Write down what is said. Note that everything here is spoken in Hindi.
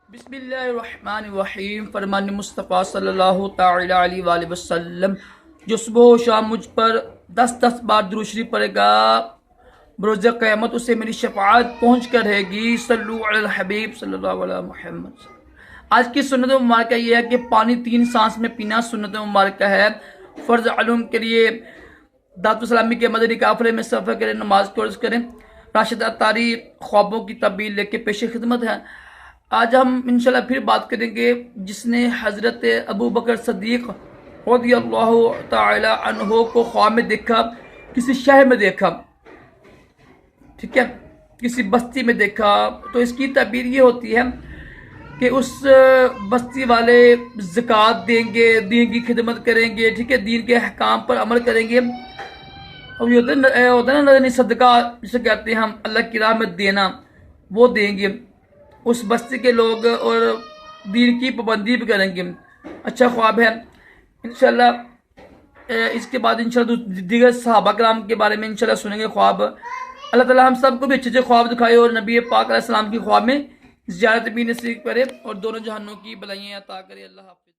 बिस्मिल्लाहिर्रहमानिर्रहीम। फरमान मुस्तफ़ा सल्लल्लाहु तआला अलैहि वसल्लम, जो सुबह शाम मुझ पर 10-10 बार दुरूद शरीफ पढ़ेगा, बरोज़ क़यामत उसे मेरी शफ़ाअत पहुँच कर रहेगी। सल्लु अलल हबीब सल्लल्लाहु अलैहि मुहम्मद। आज की सुन्नत मुबारक यह है कि पानी 3 सांस में पीना सुन्नत मुबारक है। फ़र्ज अलूम के लिए दावत सलामी के मदनी काफ़िले में सफ़र करें, नमाज को अर्ज़ करें। राशिद अत्तारी ख्वाबों की तब्दील लेके पेश खिदमत है। आज हम इंशाल्लाह फिर बात करेंगे जिसने हज़रत अबू बकर सद्दीक़ रज़ियल्लाहु तआला अन्हु को ख्वाब में देखा, किसी शहर में देखा, ठीक है, किसी बस्ती में देखा। तो इसकी तबीर ये होती है कि उस बस्ती वाले ज़कात देंगे, दीन की खिदमत करेंगे, ठीक है, दीन के अहकाम पर अमल करेंगे। और ये होता है ना सदका जिसे कहते हैं हम, अल्लाह की राह में देना, वो देंगे उस बस्ती के लोग और दीन की पाबंदी भी करेंगे। अच्छा ख्वाब है। इंशाल्लाह इसके बाद इंशाल्लाह दीगर सहाबा कराम के बारे में इंशाल्लाह सुनेंगे ख्वाब। अल्लाह ताला हम सबको भी अच्छे अच्छे ख्वाब दिखाए और नबी पाक अलैहि सलाम की ख्वाब में ज़ियारत भी नसीब करे और दोनों जहानों की भलाइयाँ अता करे। अल्लाह हाफ़िज़।